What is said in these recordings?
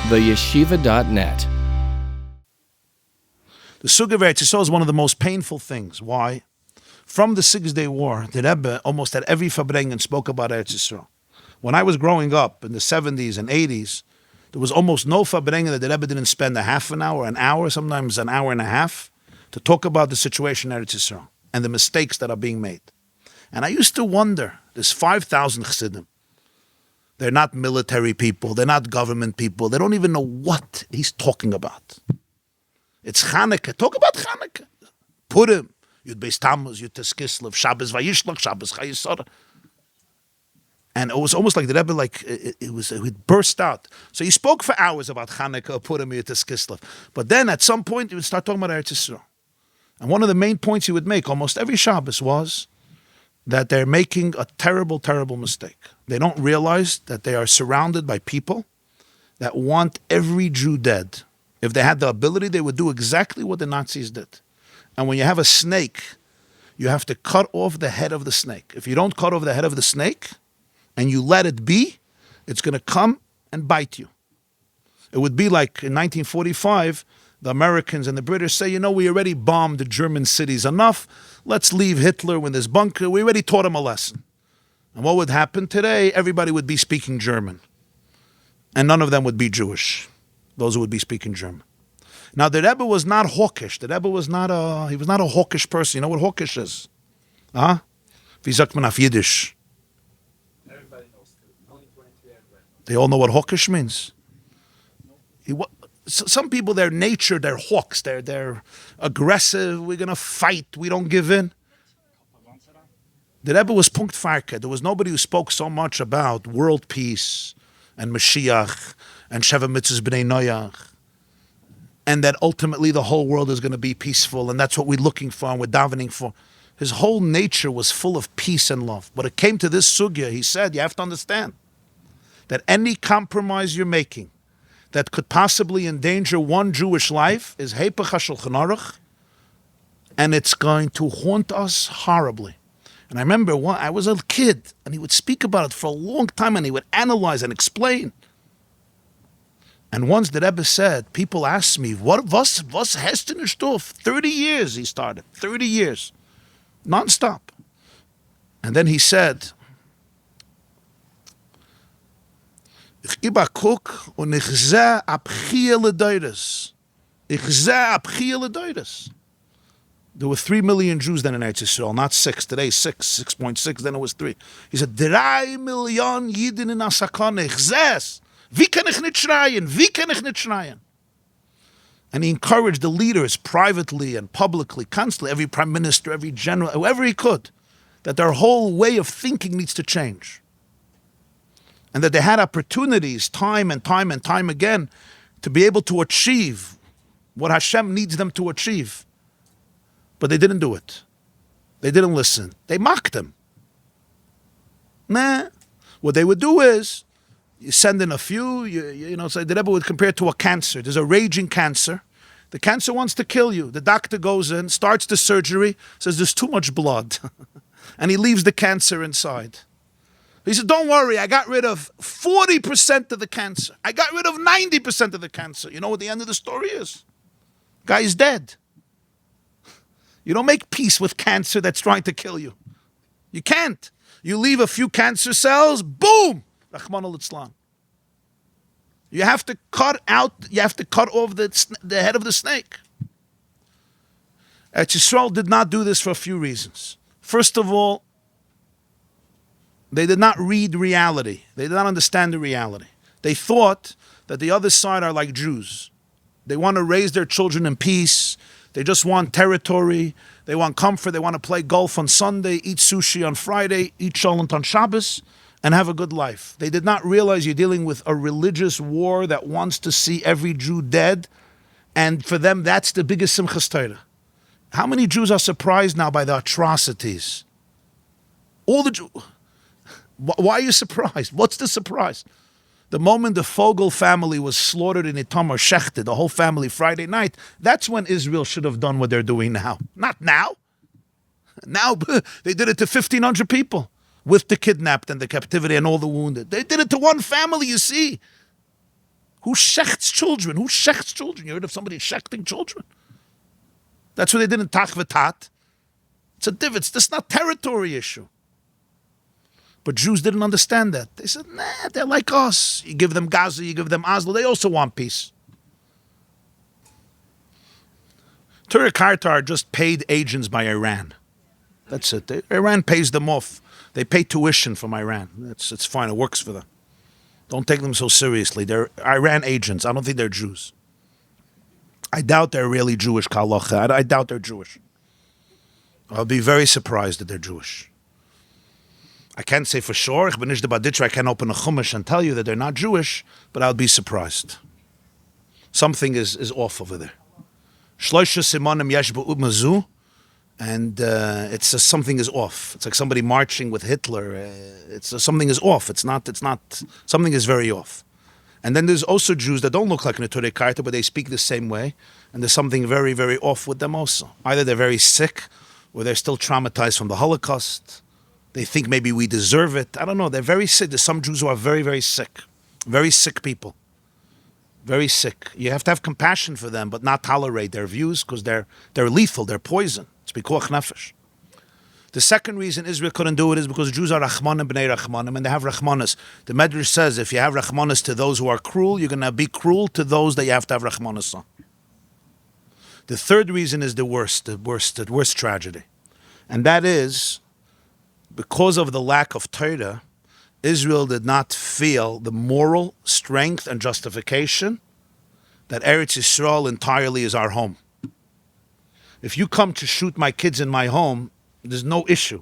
theyeshiva.net. The Sugya of Eretz Yisrael is one of the most painful things. Why? From the 6-Day War, the Rebbe almost at every Farbrengen spoke about Eretz Yisrael. When I was growing up in the 70s and 80s, there was almost no Farbrengen that the Rebbe didn't spend a half an hour, sometimes an hour and a half, to talk about the situation in Eretz Yisrael and the mistakes that are being made. And I used to wonder, there's 5,000 Chassidim. They're not military people, they're not government people, they don't even know what he's talking about. It's Chanukah, talk about Chanukah. Purim, Yud Tes Kislev, Yud Tes Kislev, Shabbos Vayishlach, Shabbos Vayishlach. And it was almost like the Rebbe, it burst out. So he spoke for hours about Chanukah, Purim, Yud Tes Kislev. But then at some point, he would start talking about Eretz Yisrael. And one of the main points he would make almost every Shabbos was that they're making a terrible, terrible mistake. They don't realize that they are surrounded by people that want every Jew dead. If they had the ability, they would do exactly what the Nazis did. And when you have a snake, you have to cut off the head of the snake. If you don't cut off the head of the snake and you let it be, it's going to come and bite you. It would be like in 1945, the Americans and the British say, we already bombed the German cities enough. Let's leave Hitler in this bunker. We already taught him a lesson. And what would happen today? Everybody would be speaking German. And none of them would be Jewish, those who would be speaking German. Now, the Rebbe was not hawkish. The Rebbe was not a hawkish person. You know what hawkish is? Huh? Wie sagt man auf Yiddish? Everybody knows. Only 23 everybody. They all know what hawkish means. Some people, their nature, they're hawks. They're aggressive. We're going to fight. We don't give in. The Rebbe was punkt farke. There was nobody who spoke so much about world peace and Mashiach and Sheva Mitzvahs B'nai Noach, and that ultimately the whole world is going to be peaceful, and that's what we're looking for and we're davening for. His whole nature was full of peace and love. But it came to this sugya, he said, you have to understand that any compromise you're making that could possibly endanger one Jewish life is Hepech HaShulchan Aruch, and it's going to haunt us horribly. And I remember I was a kid, and he would speak about it for a long time, and he would analyze and explain. And once the Rebbe said, people asked me, was hast du nicht auf? 30 years he started, 30 years, non-stop. And then he said, ich gebe a Kuck und ich seh abchie ledeures. Ich seh abchie ledeures. There were 3 million Jews then in Eretz Yisrael, not 6. Today, 6.6, then it was 3. He said, 3 million Yidden in Asakane. Ich seh's. Wie kann ich nicht schreien? Wie kann ich nicht schreien? And he encouraged the leaders privately and publicly, constantly, every prime minister, every general, whoever he could, that their whole way of thinking needs to change. And that they had opportunities time and time and time again to be able to achieve what Hashem needs them to achieve. But they didn't do it. They didn't listen. They mocked him. Nah. What they would do is, you send in a few, so the Rebbe would compare it to a cancer. There's a raging cancer. The cancer wants to kill you. The doctor goes in, starts the surgery, says there's too much blood. And he leaves the cancer inside. He said, don't worry, I got rid of 40% of the cancer. I got rid of 90% of the cancer. You know what the end of the story is? Guy is dead. You don't make peace with cancer that's trying to kill you. You can't. You leave a few cancer cells, boom! Rachmana litzlan. You have to cut off the head of the snake. Eretz Yisrael did not do this for a few reasons. First of all, they did not read reality. They did not understand the reality. They thought that the other side are like Jews. They want to raise their children in peace. They just want territory. They want comfort. They want to play golf on Sunday, eat sushi on Friday, eat cholent on Shabbos, and have a good life. They did not realize you're dealing with a religious war that wants to see every Jew dead, and for them, that's the biggest simchas Torah. How many Jews are surprised now by the atrocities? All the Jews. Why are you surprised? What's the surprise? The moment the Fogel family was slaughtered in Itamar Shechted, the whole family Friday night, that's when Israel should have done what they're doing now. Not now. Now they did it to 1,500 people with the kidnapped and the captivity and all the wounded. They did it to one family, you see. Who shechts children? Who shechts children? You heard of somebody shechting children? That's what they did in Tachvetat. It's not territory issue. But Jews didn't understand that. They said, nah, they're like us. You give them Gaza, you give them Oslo, they also want peace. Turk-Qatar are just paid agents by Iran. That's it. Iran pays them off. They pay tuition from Iran. It's fine. It works for them. Don't take them so seriously. They're Iran agents. I don't think they're Jews. I doubt they're really Jewish, Kalacha. I doubt they're Jewish. I'll be very surprised that they're Jewish. I can't say for sure. I can't open a Chumash and tell you that they're not Jewish, but I'll be surprised. Something is off over there. And it's something is off. It's like somebody marching with Hitler. Something is off. It's not. Something is very off. And then there's also Jews that don't look like Neturei Karta, but they speak the same way. And there's something very, very off with them also. Either they're very sick, or they're still traumatized from the Holocaust. They think maybe we deserve it. I don't know. They're very sick. There's some Jews who are very, very sick. Very sick people. Very sick. You have to have compassion for them, but not tolerate their views because they're lethal. They're poison. It's pikuach nefesh. The second reason Israel couldn't do it is because Jews are Rachmanim b'nei Rachmanim, and they have Rachmanis. The Medrash says if you have Rachmanis to those who are cruel, you're going to be cruel to those that you have to have Rachmanis on. The third reason is the worst tragedy. And that is, because of the lack of Torah, Israel did not feel the moral strength and justification that Eretz Yisrael entirely is our home. If you come to shoot my kids in my home, there's no issue.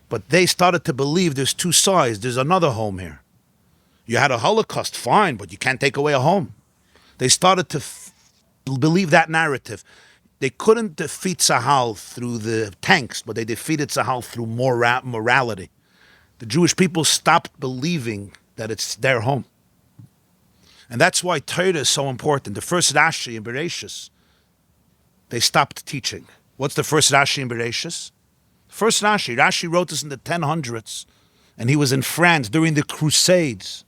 But they started to believe there's two sides. There's another home here. You had a Holocaust, fine, but you can't take away a home. They started to believe that narrative. They couldn't defeat Tzahal through the tanks, but they defeated Tzahal through morality. The Jewish people stopped believing that it's their home. And that's why Torah is so important. The first Rashi in Bereshis, they stopped teaching. What's the first Rashi in Bereshis? First Rashi wrote this in the 1000s, and he was in France during the Crusades.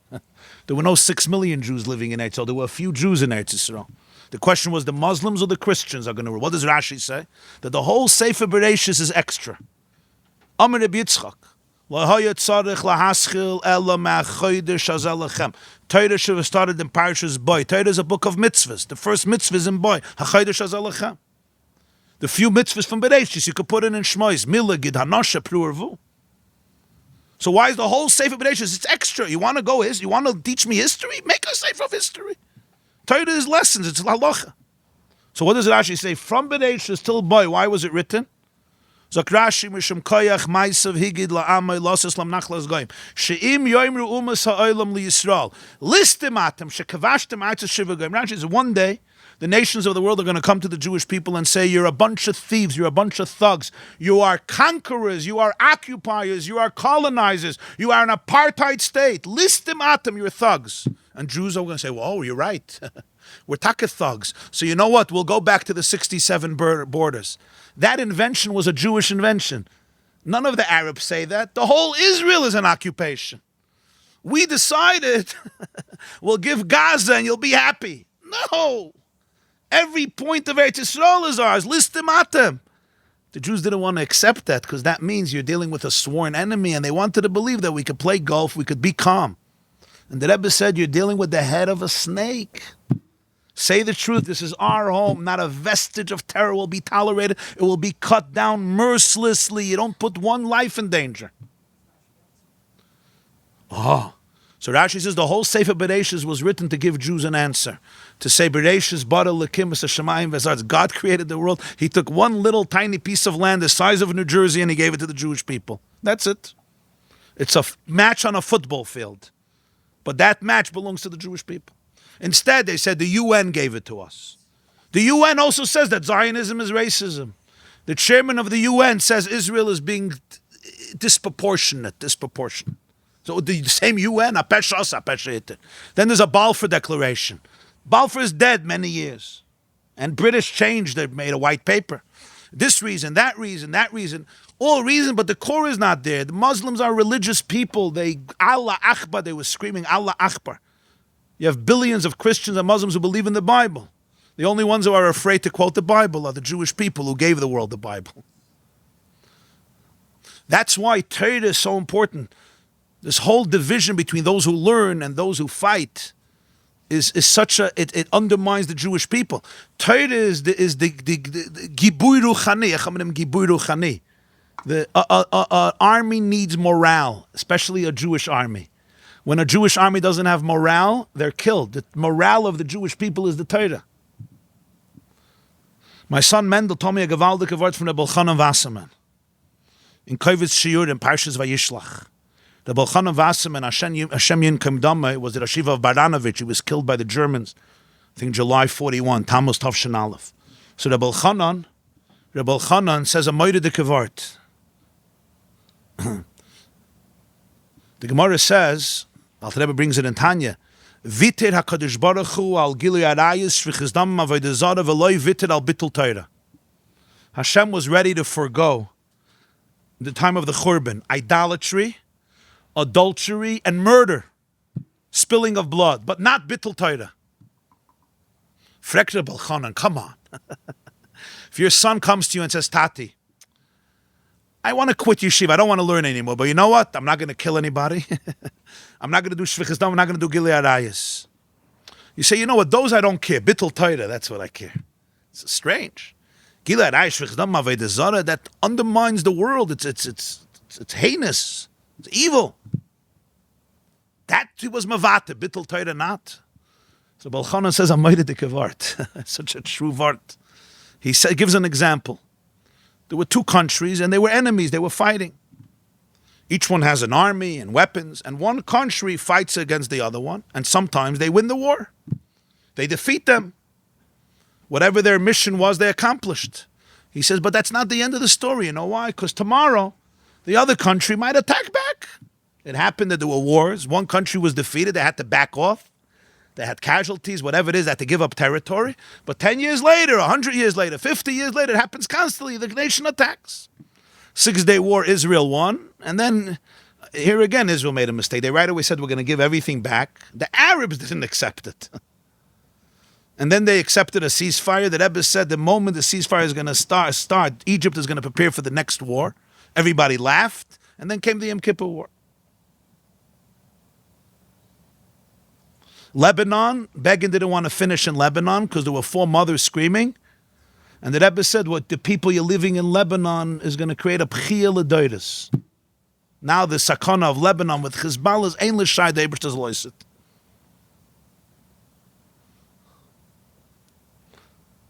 There were no 6 million Jews living in Eretz Yisrael. There were a few Jews in Eretz Yisrael. The question was the Muslims or the Christians are going to rule. What does Rashi say? That the whole Sefer Bereshis is extra. Amar Rabbi Yitzchak. Torah should have started in Parshas Boy. Torah is a book of mitzvahs. The first mitzvah is in Boy. The few mitzvahs from Bereshis you could put in Shmois. Milah, Gid, Hanasha, Pru'ervu. So why is the whole Sefer Bereshis? It's extra. You want to go? You want to teach me history? Make a Sefer of history. Torah is lessons. It's halacha. So what does it actually say? From Bereshis till Boy. Why was it written? Zakrashi mishum koyach ma'asav higid la'amay losas lam nachlas goyim she'im yoimru umas ha'olam liYisrael listim atem shekavashtem atzah shiva goyim. Rashi says one day the nations of the world are going to come to the Jewish people and say, you're a bunch of thieves, you're a bunch of thugs, you are conquerors, you are occupiers, you are colonizers, you are an apartheid state. Listim atem, you're thugs. And Jews are going to say, well, you're right. We're taka thugs. So you know what? We'll go back to the 67 borders. That invention was a Jewish invention. None of the Arabs say that. The whole Israel is an occupation. We decided we'll give Gaza and you'll be happy. No. Every point of Eretz Yisrael is ours. Listim atem. The Jews didn't want to accept that because that means you're dealing with a sworn enemy, and they wanted to believe that we could play golf, we could be calm. And the Rebbe said, you're dealing with the head of a snake. Say the truth. This is our home. Not a vestige of terror will be tolerated. It will be cut down mercilessly. You don't put one life in danger. Oh. So Rashi says the whole Sefer Bereshis was written to give Jews an answer. To say Bereshis bara lekim es hashamayim v'zarz. God created the world. He took one little tiny piece of land the size of New Jersey and he gave it to the Jewish people. That's it. It's a match on a football field. But that match belongs to the Jewish people. Instead, they said the UN gave it to us. The UN also says that Zionism is racism. The chairman of the UN says Israel is being disproportionate. So the same UN, then there's a Balfour Declaration. Balfour is dead many years. And British changed, they made a white paper. This reason, that reason, all reason, but the core is not there. The Muslims are religious people. Allah Akbar, they were screaming Allah Akbar. You have billions of Christians and Muslims who believe in the Bible. The only ones who are afraid to quote the Bible are the Jewish people who gave the world the Bible. That's why Torah is so important. This whole division between those who learn and those who fight is such a, it undermines the Jewish people. Torah is the gibui ruchani. The army needs morale, especially a Jewish army. When a Jewish army doesn't have morale, they're killed. The morale of the Jewish people is the Torah. My son Mendel told me a gewaldige word from the Elchanan Wasserman in Kovitz Shiur in Parshas Vayishlach. The Elchanan Wasserman, Hashem Yinkem Dameh, was the Rashiva of Baranovich. He was killed by the Germans, I think July 41, Tammuz Tavshin Aleph. So the Elchanan says a moededike word. The Gemara says, Alter Rebbe brings it in Tanya, Vitir HaKadosh Baruch Hu al Gilui Arayis Shvichas Dam Avodah Zarah V'loi Vitir al Bitul Torah. Hashem was ready to forgo, in the time of the Churban, idolatry, adultery, and murder, spilling of blood, but not Bitul Torah. Frekta Balchanan, come on. If your son comes to you and says, Tati, I want to quit yeshiva. I don't want to learn anymore. But you know what? I'm not going to kill anybody. I'm not going to do shvichas dam. I'm not going to do gilui arayis. You say, you know what? Those I don't care. Bittul Torah, that's what I care. It's strange. Gilui arayis, shvichas dam, avodah zarah, that undermines the world. It's heinous. It's evil. That was mavate. Bittul Torah not. So Balchanan says, I'm moededike word. Such a true word. He gives an example. There were two countries and they were enemies. They were fighting. Each one has an army and weapons, and one country fights against the other one, and sometimes they win the war. They defeat them. Whatever their mission was, they accomplished. He says, but that's not the end of the story. You know why? Because tomorrow, the other country might attack back. It happened that there were wars. One country was defeated. They had to back off. They had casualties, whatever it is, they had to give up territory. But 10 years later, 100 years later, 50 years later, it happens constantly. The nation attacks. 6-day war, Israel won. And then, here again, Israel made a mistake. They right away said, we're going to give everything back. The Arabs didn't accept it. And then they accepted a ceasefire. The Rebbe said, the moment the ceasefire is going to start, Egypt is going to prepare for the next war. Everybody laughed. And then came the Yom Kippur War. Lebanon, Begin didn't want to finish in Lebanon because there were 4 mothers screaming. And the Rebbe said, what the people you're living in Lebanon is going to create a b'chia l'doiris. Now the sakana of Lebanon with Hezbollah's ein l'shai the Eibishter's loiset.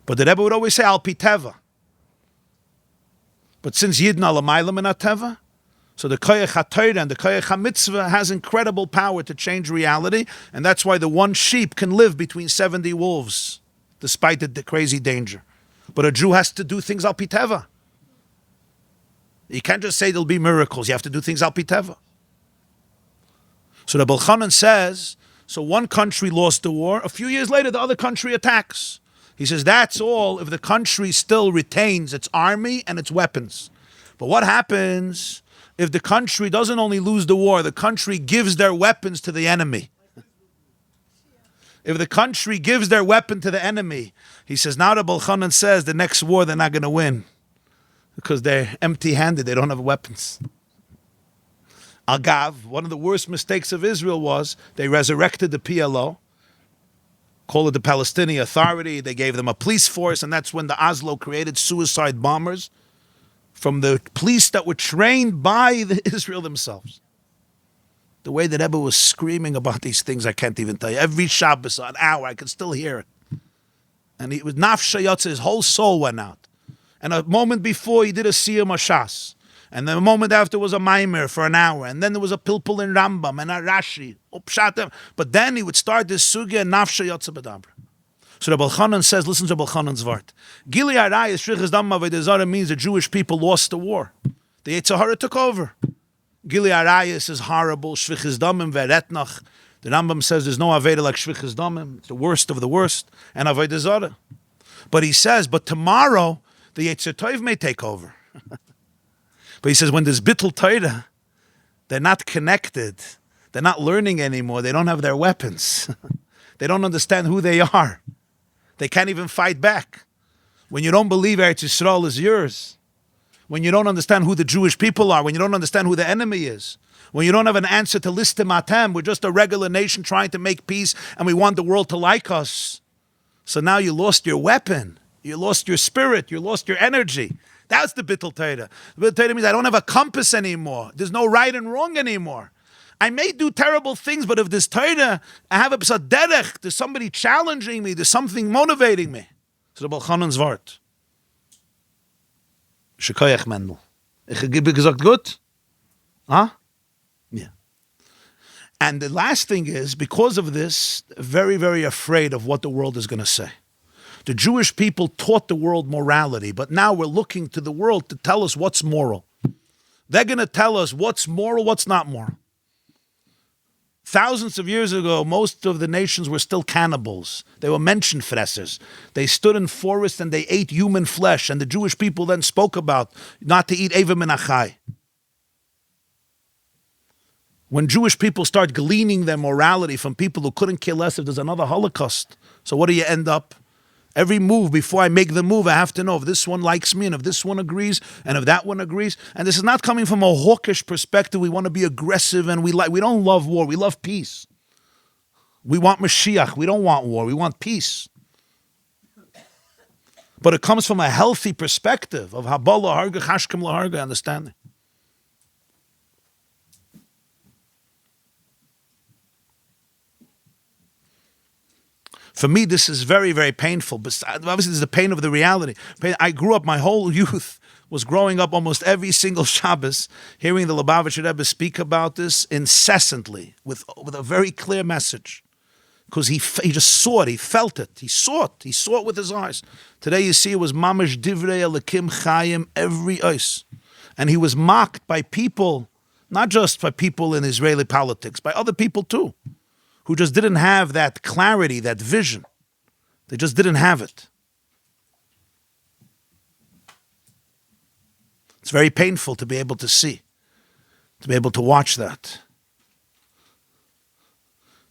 But the Rebbe would always say, al pi teva. But since Yidna l'maylam in teva, so the koyach haTorah and the koyach haMitzvah has incredible power to change reality, and that's why the one sheep can live between 70 wolves, despite the crazy danger. But a Jew has to do things al pi teva. You can't just say there'll be miracles. You have to do things al pi teva. So the Elchanan says, so one country lost the war. A few years later, the other country attacks. He says, that's all if the country still retains its army and its weapons. But what happens if the country doesn't only lose the war, the country gives their weapons to the enemy? If the country gives their weapon to the enemy, he says, now the Elchanan says the next war they're not going to win because they're empty-handed, they don't have weapons. Agav, one of the worst mistakes of Israel was they resurrected the PLO, called it the Palestinian Authority, they gave them a police force, and that's when the Oslo created suicide bombers from the police that were trained by Israel themselves. The way that Rebbe was screaming about these things, I can't even tell you. Every Shabbos, an hour, I could still hear it. And it was nafshe yotze, his whole soul went out. And a moment before, he did a siyum hashas. And then a moment after was a maimer for an hour. And then there was a pilpul in Rambam and a Rashi. But then he would start this sugya and nafshe yotze bedabra. So the Elchanan says, listen to Elchanan's word. Gili arayis shvichas dam avodah zarah means the Jewish people lost the war. The Yetzer Hara took over. Gili arayis is horrible. Shvichas damim ve'retnach. The Rambam says there's no aveda like shvichas damim. It's the worst of the worst. And avodah zarah. But he says, but tomorrow the Yetzer Tov may take over. But he says when there's bittul Torah, they're not connected. They're not learning anymore. They don't have their weapons. They don't understand who they are. They can't even fight back. When you don't believe Eretz Yisrael is yours, when you don't understand who the Jewish people are, when you don't understand who the enemy is, when you don't have an answer to listimatem, we're just a regular nation trying to make peace and we want the world to like us. So now you lost your weapon, you lost your spirit, you lost your energy. That's the Bittul Torah. The Bittul Torah means I don't have a compass anymore. There's no right and wrong anymore. I may do terrible things, but if there's Torah, I have a derech, there's somebody challenging me, there's something motivating me. So the Balchanan's Wort. Shekoyach Mendel. Ich habe gesagt, gut? Huh? Yeah. And the last thing is, because of this, very, very afraid of what the world is going to say. The Jewish people taught the world morality, but now we're looking to the world to tell us what's moral. They're going to tell us what's moral, what's not moral. Thousands of years ago, most of the nations were still cannibals. They were menschenfressers. They stood in forests and they ate human flesh, and the Jewish people then spoke about not to eat Eva min achai. When Jewish people start gleaning their morality from people who couldn't care less if there's another Holocaust, so what do you end up? Every move, before I make the move, I have to know if this one likes me and if this one agrees and if that one agrees. And this is not coming from a hawkish perspective. We want to be aggressive and we don't love war. We love peace. We want Mashiach. We don't want war. We want peace. But it comes from a healthy perspective of Haba laharga, Chashkem laharga, understanding. For me, this is very, very painful. But obviously, this is the pain of the reality. I grew up, my whole youth was growing up almost every single Shabbos, hearing the Lubavitcher Rebbe speak about this incessantly, with a very clear message. Because he just saw it, he felt it, he saw it with his eyes. Today, you see, it was Mamash Divrei Elikim Chayim, every ice. And he was mocked by people, not just by people in Israeli politics, by other people too, who just didn't have that clarity, that vision. They just didn't have it. It's very painful to be able to see, to be able to watch that.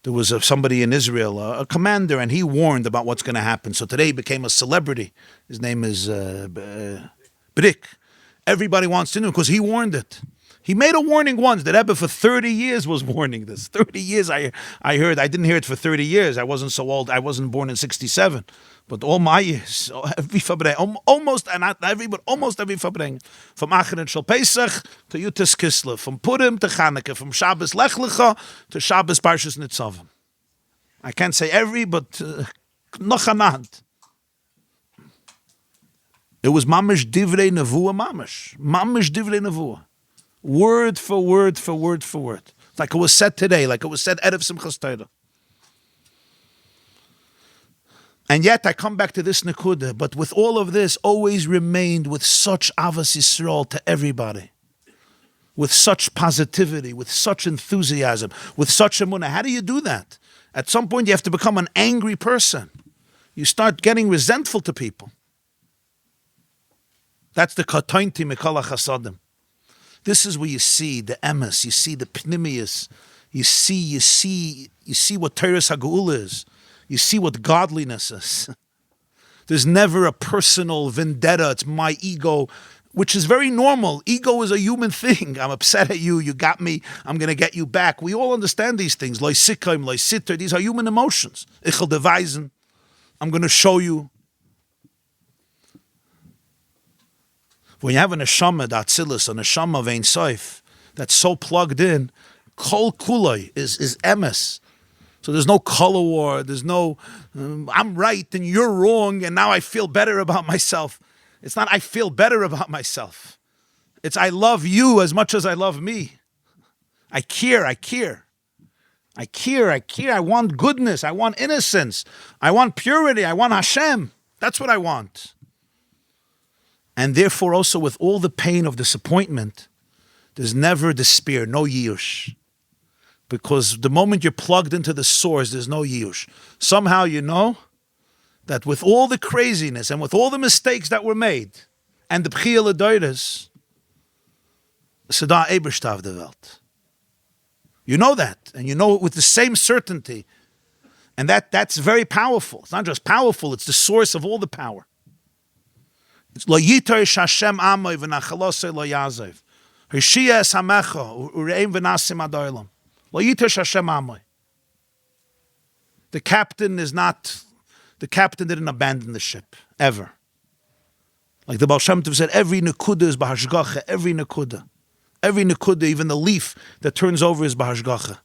There was somebody in Israel, a commander, and he warned about what's going to happen. So today he became a celebrity. His name is Brick. Everybody wants to know because he warned it. He made a warning once. The Rebbe for 30 years was warning this. 30 years I heard. I didn't hear it for 30 years. I wasn't so old. I wasn't born in 67. But all my years, every Farbrengen, almost every Farbrengen, from Massacre Shel Pesach to Yud Tes Kislev, from Purim to Chanukah, from Shabbos Lech Lecha to Shabbos Parshas Nitzavim. I can't say every, but noch anand. It was mamish divrei nevuah, mamish divrei nevuah. Word for word for word for word. Like it was said today, like it was said Erev Simchas Torah. And yet I come back to this nekuda, but with all of this, always remained with such avas Yisrael to everybody. With such positivity, with such enthusiasm, with such emunah. How do you do that? At some point you have to become an angry person. You start getting resentful to people. That's the katointi mikol chasadim. This is where you see the emes, you see the pnimius, you see what Teres HaGeula is. You see what godliness is. There's never a personal vendetta. It's my ego, which is very normal. Ego is a human thing. I'm upset at you. You got me. I'm going to get you back. We all understand these things. Loi sikkim, loi sitter. These are human emotions. Ich will beweisen. I'm going to show you. When you have a neshama, the atzilus, a neshama of Ein Sof, that's so plugged in, kol kuloi is emes. So there's no color war, there's no, I'm right and you're wrong and now I feel better about myself. It's not I feel better about myself. It's I love you as much as I love me. I care. I want goodness. I want innocence. I want purity. I want Hashem. That's what I want. And therefore also with all the pain of disappointment, there's never despair, no yiush. Because the moment you're plugged into the source, there's no yiush. Somehow you know that with all the craziness and with all the mistakes that were made, and the b'chia l'doides, Seda Ebershtav the Welt. You know that, and you know it with the same certainty. And that's very powerful. It's not just powerful, it's the source of all the power. It's lo yitosh Hashem amoy v'nachalosei lo yazev. Hishia es hamecha ureim v'nasim adoilam. Lo yitosh Hashem amoy. The captain didn't abandon the ship, ever. Like the Baal Shem Tov said, every nekuda is b'hashgacha, every nekuda. Every nekuda, even the leaf that turns over is b'hashgacha.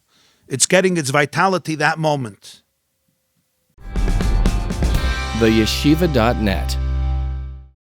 It's getting its vitality that moment. TheYeshiva.net